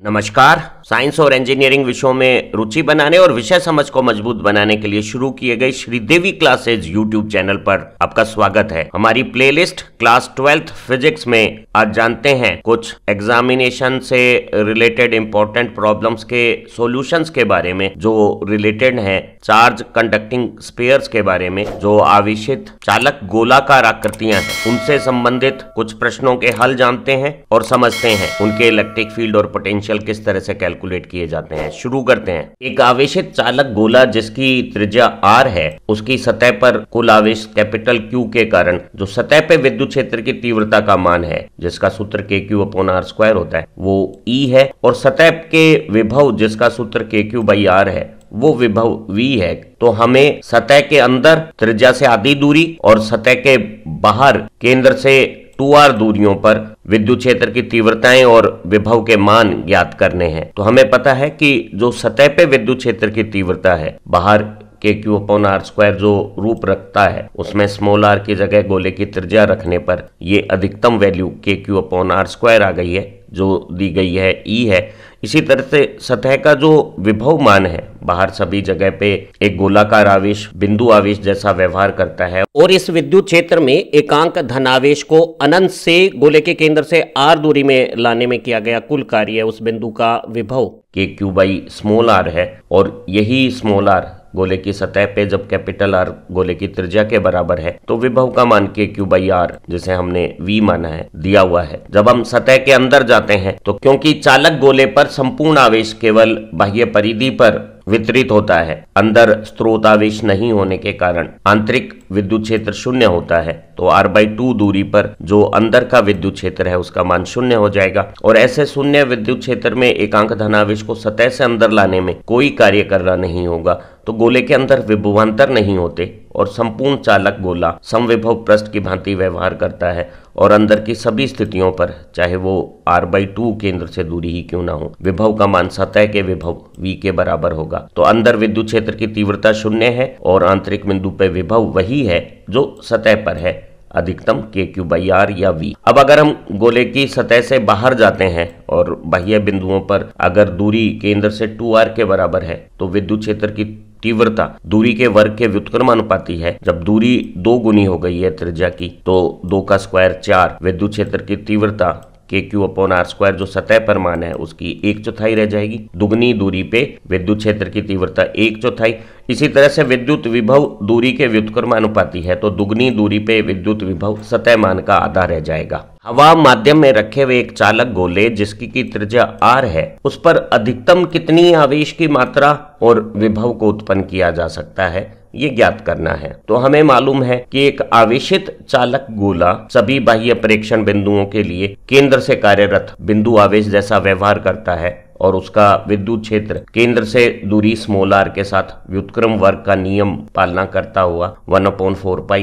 नमस्कार। साइंस और इंजीनियरिंग विषयों में रुचि बनाने और विषय समझ को मजबूत बनाने के लिए शुरू किए गए श्रीदेवी क्लासेज यूट्यूब चैनल पर आपका स्वागत है। हमारी प्लेलिस्ट क्लास 12th फिजिक्स में आज जानते हैं कुछ एग्जामिनेशन से रिलेटेड इंपॉर्टेंट प्रॉब्लम्स के सॉल्यूशंस के बारे में, जो रिलेटेड हैं चार्ज कंडक्टिंग स्फीयर्स के बारे में, जो आवेशित चालक गोलाकार आकृतियां हैं उनसे संबंधित कुछ प्रश्नों के हल जानते हैं और समझते हैं उनके इलेक्ट्रिक फील्ड और पोटेंशियल किस तरह से कैलकुलेट किए जाते हैं। शुरू करते हैं। एक आवेशित चालक गोला जिसकी त्रिज्या r है, उसकी सतह पर कुल आवेश कैपिटल Q के कारण जो सतह पे विद्युत क्षेत्र की तीव्रता का मान है, जिसका सूत्र KQ/r² होता है, वो E है, और सतह के विभव जिसका सूत्र KQ/r है वो विभव V है। तो हमें सतह के अंदर त्रिज्या से आधी दूरी और सतह के बाहर केंद्र से 2r दूरियों पर विद्युत क्षेत्र की तीव्रताएं और विभव के मान ज्ञात करने हैं। तो हमें पता है कि जो सतह पे विद्युत क्षेत्र की तीव्रता है, बाहर KQ/r² जो रूप रखता है, उसमें स्मॉल r की जगह गोले की त्रिज्या रखने पर ये अधिकतम वैल्यू KQ/r² आ गई है, जो दी गई है E है। इसी तरह से सतह का जो विभव मान है, बाहर सभी जगह पे एक गोलाकार आवेश बिंदु आवेश जैसा व्यवहार करता है, और इस विद्युत क्षेत्र में एकांक धनावेश को अनंत से गोले के केंद्र से r दूरी में लाने में किया गया कुल कार्य उस बिंदु का विभव KQ/r है। और यही स्मॉल r गोले की सतह पे जब कैपिटल R गोले की त्रिज्या के बराबर है तो विभव का मान KQ/r, जिसे हमने V माना है, दिया हुआ है। जब हम सतह के अंदर जाते हैं तो क्योंकि चालक गोले पर संपूर्ण आवेश केवल बाह्य परिधि पर वितरित होता है, अंदर स्रोत आवेश नहीं होने के कारण आंतरिक विद्युत क्षेत्र शून्य होता है, तो r/2 दूरी पर जो अंदर का विद्युत क्षेत्र है उसका मान शून्य हो जाएगा। और ऐसे शून्य विद्युत क्षेत्र में एकांक धनावेश को सतह से अंदर लाने में कोई कार्य करना नहीं होगा, तो गोले के अंदर विभवांतर नहीं होते और संपूर्ण चालक गोला समविभव पृष्ठ की भांति व्यवहार करता है, और अंदर की सभी स्थितियों पर, चाहे वो r/2 केंद्र से दूरी ही क्यों ना हो, विभव का मान सतह के विभव V के बराबर होगा। तो अंदर विद्युत क्षेत्र की तीव्रता शून्य है और आंतरिक बिंदु पे विभव वही है जो सतह पर है, अधिकतम KQ/r या V। अब अगर हम गोले की सतह से बाहर जाते हैं और बाह्य बिंदुओं पर अगर दूरी केंद्र से 2r के बराबर है, तो विद्युत क्षेत्र की तीव्रता दूरी के वर्ग के व्युत्क्रमानुपाती है। जब दूरी 2 गुनी हो गई है त्रिज्या की, तो 2 का स्क्वायर 4, विद्युत क्षेत्र की तीव्रता KQ/r² जो सतह पर मान है उसकी 1/4 रह जाएगी। दुगनी दूरी पे विद्युत क्षेत्र की तीव्रता 1/4। इसी तरह से विद्युत विभव दूरी के व्युत्क्रमानुपाती है, तो दुगनी दूरी पे विद्युत विभव सतह मान का आधा रह जाएगा। हवा माध्यम में रखे हुए एक चालक गोले जिसकी की त्रिज्या r है, उस पर अधिकतम कितनी आवेश की मात्रा और विभव को उत्पन्न किया जा सकता है, ये ज्ञात करना है। तो हमें मालूम है कि एक आवेशित चालक गोला सभी बाह्य प्रेक्षण बिंदुओं के लिए केंद्र से कार्यरत बिंदु आवेश जैसा व्यवहार करता है, और उसका विद्युत क्षेत्र केंद्र से दूरी स्मॉल r के साथ व्युत्क्रम वर्ग का नियम पालना करता हुआ 1/4πε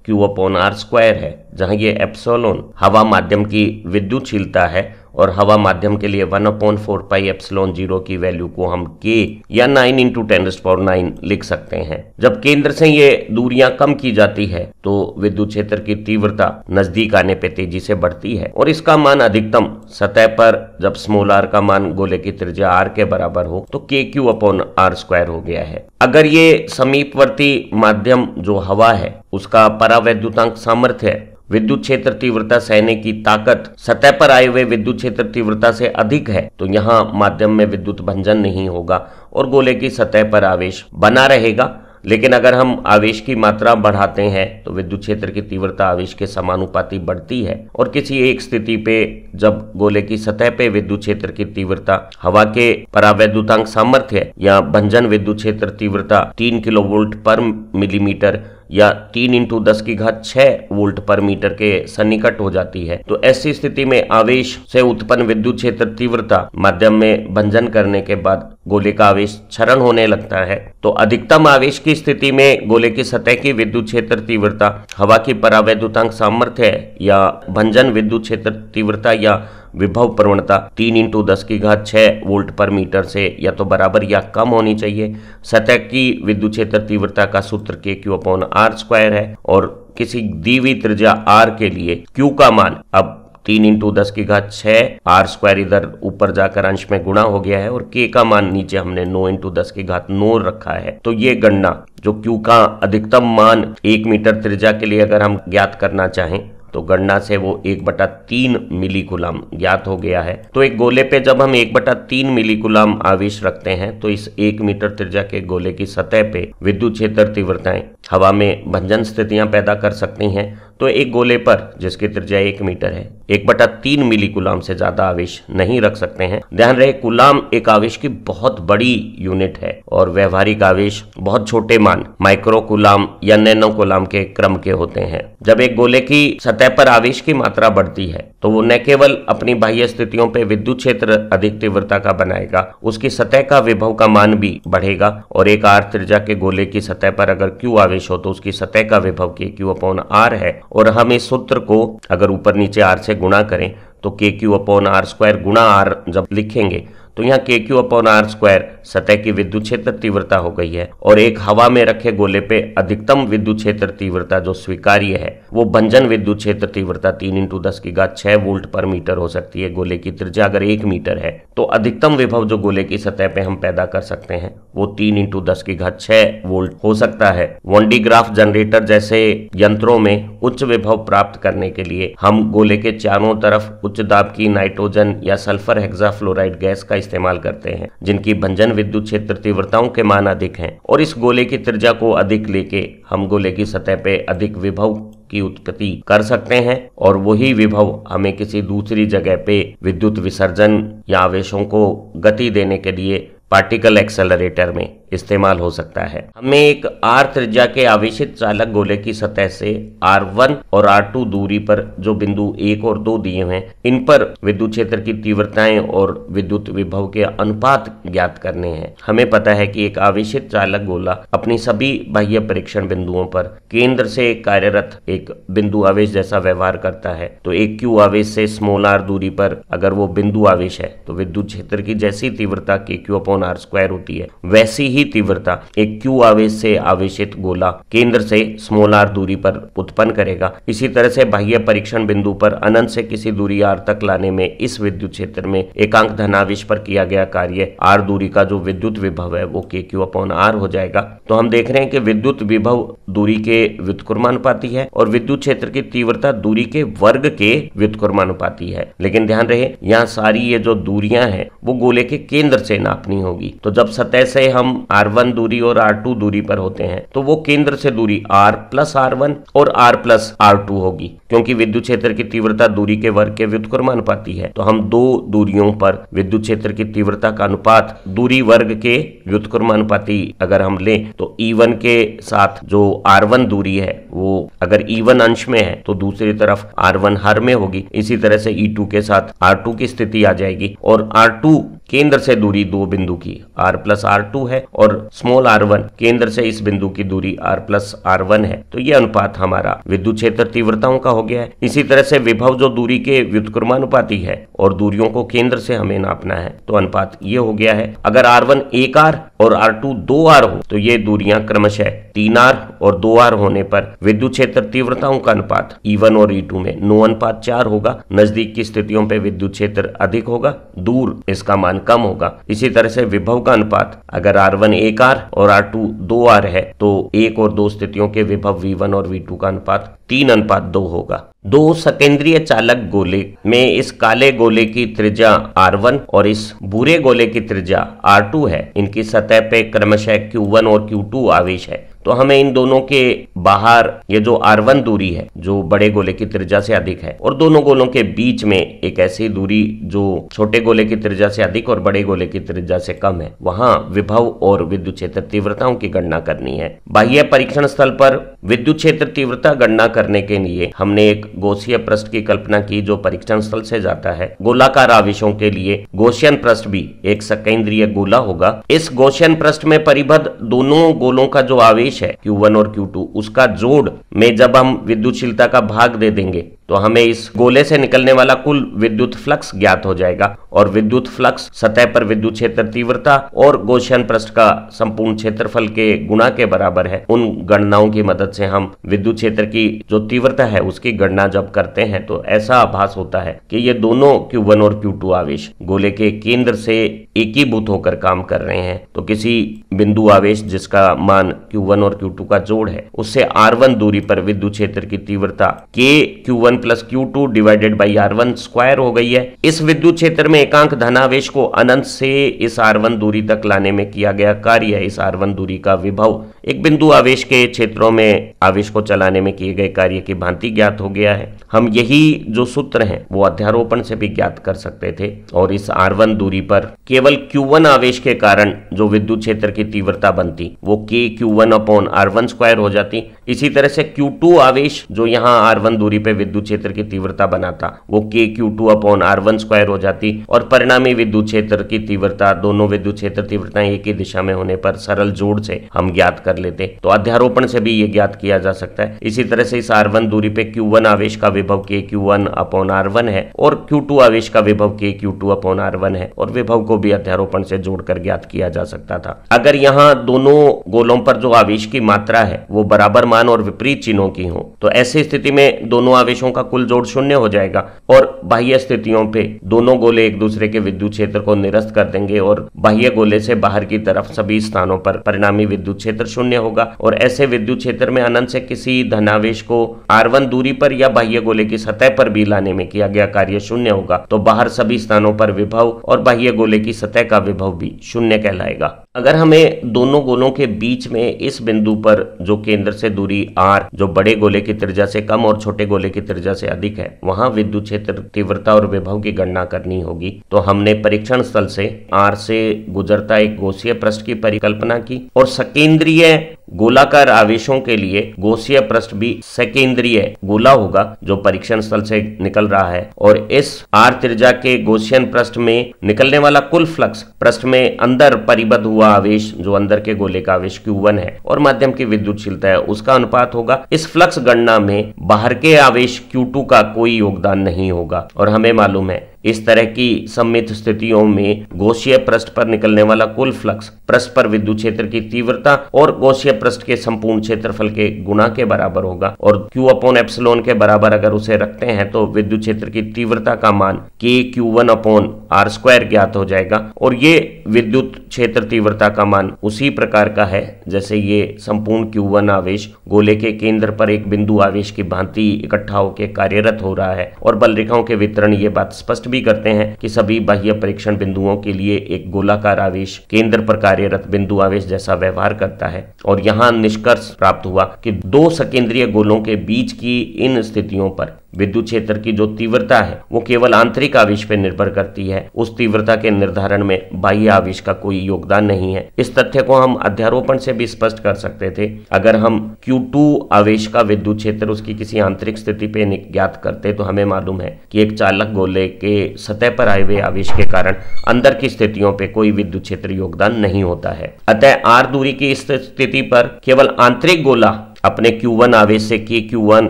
Q/r² है, जहां ये एप्सिलॉन हवा माध्यम की विद्युतशीलता है, और हवा माध्यम के लिए 1/4πε0 की वैल्यू को हम K या 9 × 10⁹ लिख सकते हैं। जब केंद्र से ये दूरियां कम की जाती है तो विद्युत क्षेत्र की तीव्रता नजदीक आने पे तेजी से बढ़ती है, और इसका मान अधिकतम सतह पर जब स्मॉल r का मान गोले की त्रिज्या r के बराबर हो तो KQ/r² हो गया है। अगर ये समीपवर्ती माध्यम जो हवा है उसका परावैद्युतांक सामर्थ्य है, विद्युत क्षेत्र तीव्रता सहने की ताकत सतह पर आए हुए विद्युत क्षेत्र तीव्रता से अधिक है, तो यहाँ माध्यम में विद्युत भंजन नहीं होगा और गोले की सतह पर आवेश बना रहेगा। लेकिन अगर हम आवेश की मात्रा बढ़ाते हैं तो विद्युत क्षेत्र की तीव्रता आवेश के समानुपाती बढ़ती है, और किसी एक स्थिति पे जब गोले की सतह पे विद्युत क्षेत्र की तीव्रता हवा के परावैद्युतांक सामर्थ्य या भंजन विद्युत क्षेत्र तीव्रता 3 kV/mm या 3 × 10⁶ वोल्ट/मीटर के सन्निकट हो जाती है, तो ऐसी स्थिति में आवेश से उत्पन्न विद्युत क्षेत्र तीव्रता माध्यम में भंजन करने के बाद गोले का आवेश क्षरण होने लगता है। तो अधिकतम आवेश की स्थिति में गोले की सतह की विद्युत क्षेत्र तीव्रता हवा की परावैद्युतांक सामर्थ्य या भंजन विद्युत क्षेत्र तीव्रता या विभव प्रवणता 3 × 10⁶ वोल्ट/मीटर से या तो बराबर या कम होनी चाहिए। सतह की विद्युत क्षेत्र तीव्रता का सूत्र KQ/r² है, और किसी दी हुई त्रिज्या r के लिए Q का मान अब 3×10⁶ r² इधर ऊपर जाकर अंश में गुणा हो गया है और k का मान नीचे हमने 9×10⁹ रखा है। तो ये गणना जो q का अधिकतम मान 1 मीटर त्रिज्या के लिए अगर हम ज्ञात करना चाहें तो गणना से वो 1/3 मिली कूलम ज्ञात हो गया है। तो एक गोले पे जब हम 1/3 मिली कूलम आवेश रखते हैं तो इस 1 मीटर त्रिज्या के गोले की सतह पे विद्युत क्षेत्र तीव्रताएं हवा में भंजन स्थितियां पैदा कर सकती हैं। तो एक गोले पर जिसकी त्रिज्या 1 मीटर है 1/3 मिली कूलम से ज्यादा आवेश नहीं रख सकते हैं। ध्यान रहे कूलम एक आवेश की बहुत बड़ी यूनिट है और व्यवहारिक आवेश बहुत छोटे मान माइक्रो कूलम या नैनो कूलम के क्रम के होते हैं। जब एक गोले की सतह पर आवेश की मात्रा बढ़ती है तो वो न केवल अपनी बाह्य स्थितियों पे विद्युत क्षेत्र अधिक तीव्रता का बनाएगा, उसकी सतह का विभव का मान भी बढ़ेगा और एक r त्रिज्या के गोले की सतह पर अगर q आवेश हो तो उसकी सतह का विभव kq/r है और हम इस सूत्र को अगर ऊपर नीचे r से गुणा करें तो kq/r² गुणा r जब लिखेंगे तो यहाँ kq/r² सतह की विद्युत क्षेत्र तीव्रता हो गई है और एक हवा में रखे गोले पे अधिकतम विद्युत क्षेत्र तीव्रता जो स्वीकार्य है वो भंजन विद्युत क्षेत्र तीव्रता 3×10⁶ वोल्ट पर मीटर हो सकती है। गोले की त्रिज्या अगर 1 मीटर है तो अधिकतम विभव जो गोले की सतह पे हम पैदा कर सकते हैं वो 3×10⁶ वोल्ट हो सकता है। 1D ग्राफ जनरेटर जैसे यंत्रों में उच्च विभव प्राप्त करने के लिए हम गोले के चारों तरफ उच्च दाब की नाइट्रोजन या सल्फर हेक्साफ्लोराइड गैस का इस्तेमाल करते हैं जिनकी भंजन विद्युत क्षेत्र तीव्रताओं के मान अधिक हैं और इस गोले की त्रिज्या को अधिक लेके हम गोले की सतह पे अधिक विभव की उत्पत्ति कर सकते हैं और वही विभव हमें किसी दूसरी जगह पे विद्युत विसर्जन या आवेशों को गति देने के लिए पार्टिकल एक्सेलरेटर में इस्तेमाल हो सकता है। हमें एक r त्रिज्या के आवेशित चालक गोले की सतह से r1 और r2 दूरी पर जो बिंदु 1 और 2 दिए हैं इन पर विद्युत क्षेत्र की तीव्रताएं और विद्युत विभव के अनुपात ज्ञात करने हैं। हमें पता है कि एक आवेशित चालक गोला अपनी सभी बाह्य परीक्षण बिंदुओं पर केंद्र से कार्यरत एक बिंदु आवेश जैसा व्यवहार करता है। तो एक q आवेश से r दूरी पर अगर वो बिंदु आवेश है तो विद्युत क्षेत्र की जैसी तीव्रता kq/r² होती है वैसी ही तीव्रता एक q आवेश से आवेशित गोला केंद्र से r दूरी पर उत्पन्न करेगा। इसी तरह से बाह्य परीक्षण बिंदु पर अनंत से किसी दूरी r तक लाने में इस विद्युत क्षेत्र में एकांक धनावेश पर किया गया कार्य r दूरी का जो विद्युत विभव है वो kq/r हो जाएगा। तो हम देख रहे हैं कि विद्युत विभव दूरी के व्युत्क्रमानुपाती है और विद्युत क्षेत्र की तीव्रता दूरी के वर्ग के व्युत्क्रमानुपाती है। लेकिन ध्यान रहे यहाँ सारी ये जो दूरियां हैं वो गोले के केंद्र से नापनी होगी। तो जब सतह से हम r1 दूरी और r2 दूरी पर होते हैं तो वो केंद्र से दूरी r+r1 और r+r2 होगी क्योंकि विद्युत क्षेत्र की तीव्रता दूरी के वर्ग के व्युत्क्रमानुपाती है। तो हम दो दूरियों पर विद्युत क्षेत्र की तीव्रता का अनुपात दूरी वर्ग के व्युत्क्रमानुपाती अगर हम लें तो E1 के साथ जो r1 दूरी है वो अगर E1 अंश में है तो दूसरी तरफ r1 हर में होगी। इसी तरह से E2 के साथ r2 की स्थिति आ जाएगी और r2 केंद्र से दूरी दो बिंदु की r+r2 है और r1 केंद्र से इस बिंदु की दूरी r+r1 है। तो ये अनुपात हमारा विद्युत क्षेत्र तीव्रताओं का हो गया है। इसी तरह से विभव जो दूरी के व्युत्क्रमानुपाती है और दूरियों को केंद्र से हमें नापना है तो अनुपात ये हो गया है। अगर r1 1r और r2 2r हो तो ये दूरियां क्रमशः 3r और 2r होने पर विद्युत क्षेत्र तीव्रताओं का अनुपात E1 और E2 में 9:4 होगा। नजदीक की स्थितियों पे विद्युत क्षेत्र अधिक होगा, दूर इसका मान कम होगा। इसी तरह से विभव का अनुपात अगर r1 1r और r2 2r है तो 1 और 2 स्थितियों के विभव v1 और v2 का अनुपात 3:2 होगा। दो सकेंद्रीय चालक गोले में इस काले गोले की त्रिज्या r1 और इस भूरे गोले की त्रिज्या r2 है। इनकी सतह पे क्रमशः q1 और q2 आवेश है। तो हमें इन दोनों के बाहर ये जो r1 दूरी है जो बड़े गोले की त्रिज्या से अधिक है और दोनों गोलों के बीच में एक ऐसी दूरी जो छोटे गोले की त्रिज्या से अधिक और बड़े गोले की त्रिज्या से कम है, वहां विभव और विद्युत क्षेत्र तीव्रताओं की गणना करनी है। बाह्य परीक्षण स्थल पर विद्युत क्षेत्र तीव्रता गणना करने के लिए हमने एक गौसीय पृष्ठ की कल्पना की जो परीक्षण स्थल से जाता है। गोलाकार आवेशों के लिए गौसियन पृष्ठ भी एक सकेंद्रीय गोला होगा। इस गौसियन पृष्ठ में परिबद्ध दोनों गोलों का जो आवेश आवेश है Q1 और Q2, उसका जोड़ में जब हम विद्युतशीलता का भाग दे देंगे तो हमें इस गोले से निकलने वाला कुल विद्युत फ्लक्स ज्ञात हो जाएगा। और विद्युत फ्लक्स सतह पर विद्युत क्षेत्र तीव्रता और गॉसियन पृष्ठ का संपूर्ण क्षेत्रफल के गुणा के बराबर है। उन गणनाओं की मदद से हम विद्युत क्षेत्र की जो तीव्रता है उसकी गणना जब करते हैं तो ऐसा आभास होता है कि ये दोनों Q1 और Q2 आवेश गोले के केंद्र से एकीभूत होकर काम कर रहे हैं। तो किसी बिंदु आवेश जिसका मान Q1 और Q2 का जोड़ है उससे R1 दूरी पर विद्युत क्षेत्र की तीव्रता K Q1 plus Q2 divided by R1 square हो गई है। इस विद्युत क्षेत्र में एकांक धनावेश को अनंत से इस R1 दूरी तक लाने में किया गया कार्य है। इस R1 दूरी का विभव एक बिंदु आवेश के क्षेत्रों में आवेश को चलाने में किए गए कार्य की भांति ज्ञात हो गया है। हम यही जो सूत्र हैं वो अध्यारोपण से भी ज्ञात कर सकते थे। और इस R1 दूरी पर केवल Q1 आवेश के कारण जो विद्युत क्षेत्र की तीव्रता बनती वो K Q1 upon R1 square हो जाती। इसी तरह से Q2 आवेश जो यहाँ R1 दूरी पे विद्युत क्षेत्र की तीव्रता बनाता वो K Q2 upon R1 square हो जाती। और परिणामी विद्युत क्षेत्र की तीव्रता, दोनों विद्युत क्षेत्र तीव्रताएं एक ही दिशा में होने पर सरल जोड़ से हम ज्ञात कर लेते। तो अध्यारोपण से भी ये ज्ञात किया जा सकता है। इसी तरह से इस R1 दूरी पे Q1 आवेश का विभव K Q1 अपॉन R1 है और Q2 आवेश का विभव K Q2 अपॉन R1 है और विभव को भी अध्यारोपण से जोड़कर ज्ञात किया जा सकता था। अगर यहाँ दोनों गोलों पर जो आवेश की मात्रा है वो बराबर मान और विपरीत चिन्हों की हो तो ऐसी स्थिति में दोनों आवेशों का कुल जोड़ शून्य हो जाएगा और बाह्य स्थितियों पे दोनों गोले एक दूसरे के विद्युत क्षेत्र को निरस्त कर देंगे और बाह्य गोले से बाहर की तरफ सभी स्थानों पर परिणामी विद्युत क्षेत्र शून्य होगा। और ऐसे विद्युत क्षेत्र में अनंत से किसी धनावेश को R1 दूरी पर या बाह्य गोले की सतह पर भी लाने में किया गया कार्य शून्य होगा। तो बाहर सभी स्थानों पर विभव और बाह्य गोले की सतह का विभव भी शून्य कहलाएगा। अगर हमें दोनों गोलों के बीच में इस बिंदु पर जो केंद्र से दूरी R जो बड़े गोले की त्रिज्या से कम और छोटे गोले की त्रिज्या से अधिक है वहां विद्युत क्षेत्र तीव्रता और विभव की गणना करनी होगी। तो हमने परीक्षण स्थल से R से गुजरता एक गॉसीय पृष्ठ की परिकल्पना की और सकेंद्रीय गोलाकार आवेशों के लिए गॉसीय पृष्ठ भी सकेंद्रीय गोला होगा जो परीक्षण स्थल से निकल रहा है। और इस R त्रिज्या के गॉसियन पृष्ठ में निकलने वाला कुल फ्लक्स पृष्ठ में अंदर परिबद्ध हुआ आवेश जो अंदर के गोले का आवेश Q1 है और माध्यम की विद्युतशीलता है उसका अनुपात होगा। इस फ्लक्स गणना में बाहर के आवेश Q2 का कोई योगदान नहीं होगा। और हमें मालूम है इस तरह की सममित स्थितियों में गॉसीय पृष्ठ पर निकलने वाला कुल फ्लक्स पृष्ठ पर विद्युत क्षेत्र की तीव्रता और गॉसीय पृष्ठ के संपूर्ण क्षेत्रफल के गुणा के बराबर होगा। और Q अपॉन एप्सिलॉन के बराबर अगर उसे रखते हैं तो विद्युत क्षेत्र की तीव्रता का मान K Q1 upon R square ज्ञात हो जाएगा। और ये विद्युत क्षेत्र तीव्रता का मान उसी प्रकार का है जैसे ये संपूर्ण Q1 आवेश गोले के केंद्र पर एक बिंदु आवेश की भांति इकट्ठा होकर कार्यरत हो रहा है। और बल रेखाओं के वितरण ये बात स्पष्ट भी करते हैं कि सभी बाह्य परीक्षण बिंदुओं के लिए एक गोलाकार आवेश केंद्र पर कार्यरत बिंदु आवेश जैसा व्यवहार करता है। और यहाँ निष्कर्ष प्राप्त हुआ कि दो सकेंद्रीय गोलों के बीच की इन स्थितियों पर विद्युत क्षेत्र की जो तीव्रता है वो केवल आंतरिक आवेश पर निर्भर करती है। उस तीव्रता के निर्धारण में बाह्य आवेश का कोई योगदान नहीं है। इस तथ्य को हम अध्यारोपण से भी स्पष्ट कर सकते थे। अगर हम Q2 आवेश का विद्युत क्षेत्र उसकी किसी आंतरिक स्थिति पे ज्ञात करते तो हमें मालूम है कि एक चालक गोले के सतह पर आए हुए आवेश के कारण अंदर की स्थितियों पे कोई विद्युत क्षेत्र योगदान नहीं होता है। अतः R दूरी की इस स्थिति पर केवल आंतरिक गोला अपने Q1 आवेश से K Q1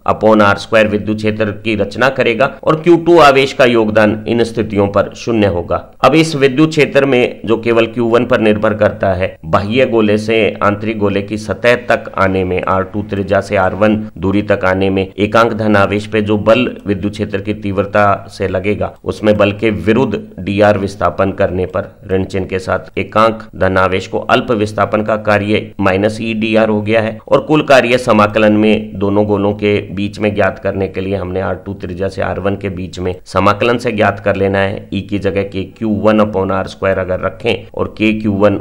upon R square विद्युत क्षेत्र की रचना करेगा और Q2 आवेश का योगदान इन स्थितियों पर शून्य होगा। अब इस विद्युत क्षेत्र में जो केवल Q1 पर निर्भर करता है बाह्य गोले से आंतरिक गोले की सतह तक आने में R2 त्रिज्या से R1 दूरी तक आने में एकांक धन आवेश पे जो बल विद्युत क्षेत्र की तीव्रता से लगेगा उसमें बल के विरुद्ध dr विस्थापन करने पर ऋण चिन्ह के साथ एकांक धन आवेश को अल्प विस्थापन का कार्य -e dr हो गया है। और कुल कार्य समाकलन में दोनों गोलों के बीच में ज्ञात करने के लिए हमने R2 त्रिज्या से R1 के बीच में समाकलन से ज्ञात कर लेना है। E की जगह K Q1 upon R square अगर रखें और K Q1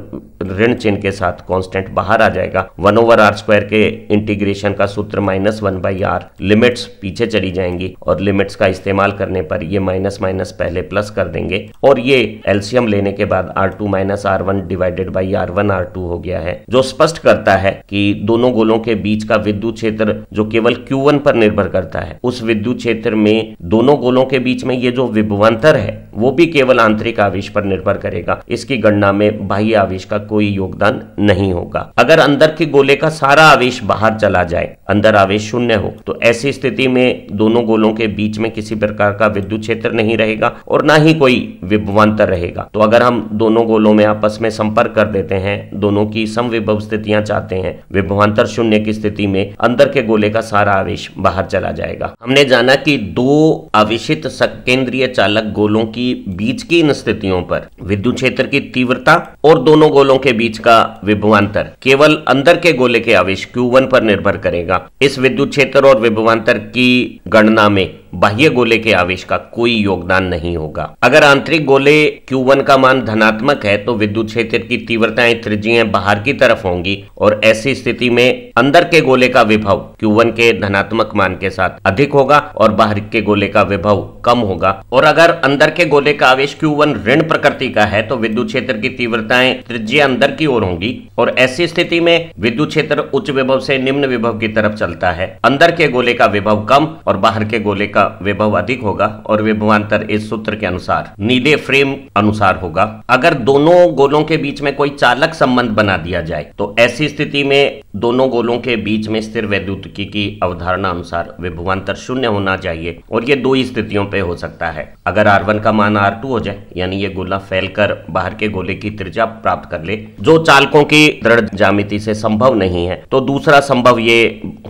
ऋण चिन्ह के साथ कांस्टेंट बाहर आ जाएगा। 1/r स्क्वायर के इंटीग्रेशन का सूत्र -1/r, लिमिट्स पीछे चली जाएंगी और लिमिट्स का इस्तेमाल करने पर ये माइनस माइनस पहले प्लस कर देंगे और ये एलसीएम लेने के बाद R2 - R1 divided by R1 R2 हो गया है जो स्पष्ट करता है कि दोनों गोलों के बीच बीच का विद्युत क्षेत्र जो केवल Q1 पर निर्भर करता है, उस विद्युत क्षेत्र में दोनों गोलों के बीच में ये जो विभवांतर है वो भी केवल आंतरिक आवेश पर निर्भर करेगा। इसकी गणना में बाह्य आवेश का कोई योगदान नहीं होगा। अगर अंदर के गोले का सारा आवेश बाहर चला जाए, अंदर आवेश शून्य हो, तो ऐसी स्थिति में दोनों गोलों के बीच में किसी प्रकार का विद्युत क्षेत्र नहीं रहेगा और ना ही कोई विभवांतर रहेगा। तो अगर हम दोनों गोलों में आपस में संपर्क कर देते हैं, दोनों की समविभव स्थितियां चाहते हैं, विभवांतर शून्य की स्थिति में अंदर के गोले का सारा आवेश बाहर चला जाएगा। हमने जाना कि दो आवेशित सकेंद्रीय चालक गोलों की बीच की इन स्थितियों पर विद्युत क्षेत्र की तीव्रता और दोनों गोलों के बीच का विभवांतर केवल अंदर के गोले के आवेश Q1 पर निर्भर करेगा। इस विद्युत क्षेत्र और विभवांतर की गणना में बाह्य गोले के आवेश का कोई योगदान नहीं होगा। अगर आंतरिक गोले Q1 का मान धनात्मक है तो विद्युत क्षेत्र की तीव्रताएं त्रिज्यीय बाहर की तरफ होंगी और ऐसी स्थिति में अंदर के गोले का विभव Q1 के धनात्मक मान के साथ अधिक होगा और बाहर के गोले का विभव कम होगा। और अगर अंदर के गोले का आवेश Q1 ऋण प्रकृति का है तो विद्युत क्षेत्र की तीव्रताएं त्रिज्यीय अंदर की ओर होंगी और ऐसी स्थिति में विद्युत क्षेत्र उच्च विभव से निम्न विभव की तरफ चलता है। अंदर के गोले का विभव कम और बाहर के गोले का विभव अधिक होगा और विभवांतर इस सूत्र के अनुसार नीले फ्रेम अनुसार होगा। अगर दोनों गोलों के बीच में कोई चालक संबंध बना दिया जाए तो ऐसी स्थिति में दोनों गोलों के बीच में स्थिर वैद्युतिकी की अवधारणा अनुसार विभवांतर शून्य होना चाहिए और ये दो ही स्थितियों पे हो सकता है। अगर R1 का मान R2 हो जाए, यानी ये गोला फैलकर बाहर के गोले की त्रिज्या प्राप्त कर ले, जो चालकों की दृढ़ ज्यामिति से संभव नहीं है, तो दूसरा संभव ये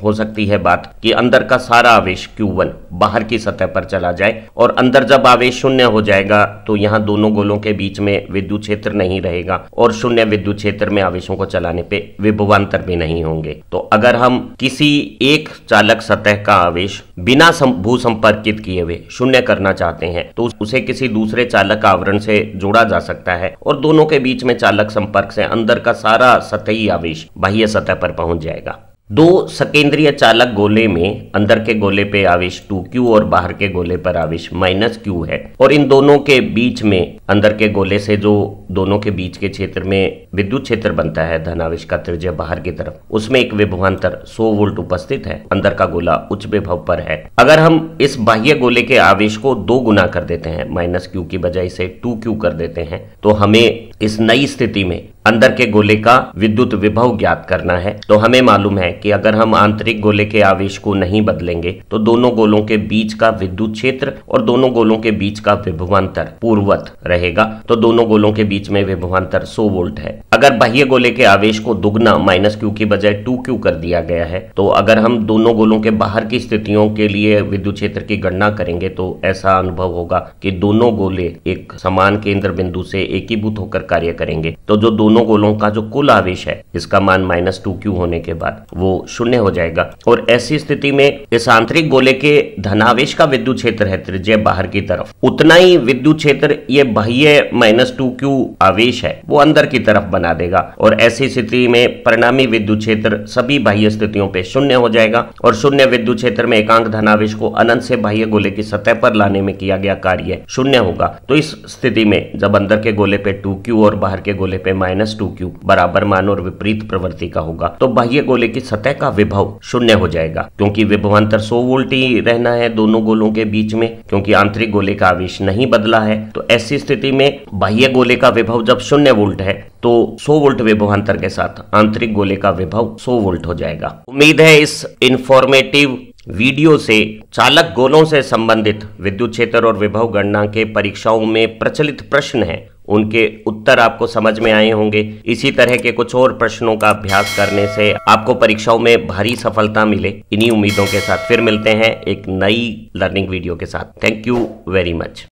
हो सकती है बात कि अंदर का सारा आवेश Q1 बाहर की सतह पर चला जाए और अंदर जब आवेश शून्य हो जाएगा तो यहाँ दोनों गोलों के बीच में विद्युत क्षेत्र नहीं रहेगा और शून्य विद्युत क्षेत्र में आवेशों को चलाने पे विभवांतर भी नहीं होंगे। तो अगर हम किसी एक चालक सतह का आवेश बिना भूसंपर्कित किए हुए शून्य करना चाहते हैं तो उसे किसी दूसरे चालक आवरण से जोड़ा जा सकता है और दोनों के बीच में चालक संपर्क से अंदर का सारा सतही आवेश बाह्य सतह पर पहुंच जाएगा। दो सकेंद्रीय चालक गोले में अंदर के गोले पे आवेश 2Q और बाहर के गोले पर आवेश -Q है और इन दोनों के बीच में अंदर के गोले से जो दोनों के बीच के क्षेत्र में विद्युत क्षेत्र बनता है धनावेश का त्रिज्या बाहर की तरफ, उसमें एक विभवांतर 100 वोल्ट उपस्थित है। अंदर का गोला उच्च विभव पर है। अगर हम इस बाह्य गोले के आवेश को 2 गुना कर देते हैं, -Q की बजाय इसे 2Q कर देते हैं, तो हमें इस नई स्थिति में अंदर के गोले का विद्युत विभव ज्ञात करना है। तो हमें मालूम है कि अगर हम आंतरिक गोले के आवेश को नहीं बदलेंगे तो दोनों गोलों के बीच का विद्युत क्षेत्र और दोनों गोलों के बीच का विभवांतर पूर्ववत रहेगा। तो दोनों गोलों के बीच में विभवांतर 100 वोल्ट है। अगर बाह्य गोले के आवेश को दुगना -Q की बजाय 2Q कर दिया गया है, तो अगर हम दोनों गोलों के बाहर की स्थितियों के लिए विद्युत क्षेत्र की गणना करेंगे तो ऐसा अनुभव होगा कि दोनों गोले एक समान केंद्र बिंदु से एकीभूत होकर कार्य करेंगे। तो जो दोनों गोलों का जो कुल आवेश है इसका मान -2Q होने के बाद वो शून्य हो जाएगा और ऐसी स्थिति में इस आंतरिक गोले के धनावेश का विद्युत क्षेत्र है त्रिज्या बाहर की तरफ, उतना ही विद्युत क्षेत्र ये बाह्य -2Q आवेश है वो अंदर की तरफ बना देगा और ऐसी स्थिति में परिणामी विद्युत क्षेत्र सभी बाह्य स्थितियों पे शून्य हो जाएगा और शून्य विद्युत क्षेत्र में एकांक धनावेश को अनंत से बाह्य गोले की सतह पर लाने में किया गया कार्य शून्य होगा। तो इस स्थिति में जब अंदर के गोले पे 2Q और बाहर के गोले पे -2Q बराबर मान और विपरीत प्रवृत्ति का होगा तो बाह्य गोले की सतह का विभव शून्य हो जाएगा, क्योंकि विभवांतर 100 वोल्ट ही रहना है दोनों गोलों के बीच में, क्योंकि आंतरिक गोले का आवेश नहीं बदला है। तो ऐसी स्थिति में बाह्य गोले का विभव जब 0 वोल्ट है तो 100 वोल्ट विभवांतर के साथ आंतरिक गोले का विभव 100 वोल्ट हो जाएगा। उम्मीद है इस इंफॉर्मेटिव वीडियो से चालक गोलों से संबंधित विद्युत क्षेत्र और विभव गणना के परीक्षाओं में प्रचलित प्रश्न हैं उनके उत्तर आपको समझ में आए होंगे। इसी तरह के कुछ और प्रश्नों का अभ्यास करने से आपको परीक्षाओं में भारी सफलता मिले, इन्हीं उम्मीदों के साथ फिर मिलते हैं एक नई लर्निंग वीडियो के साथ। Thank you very much.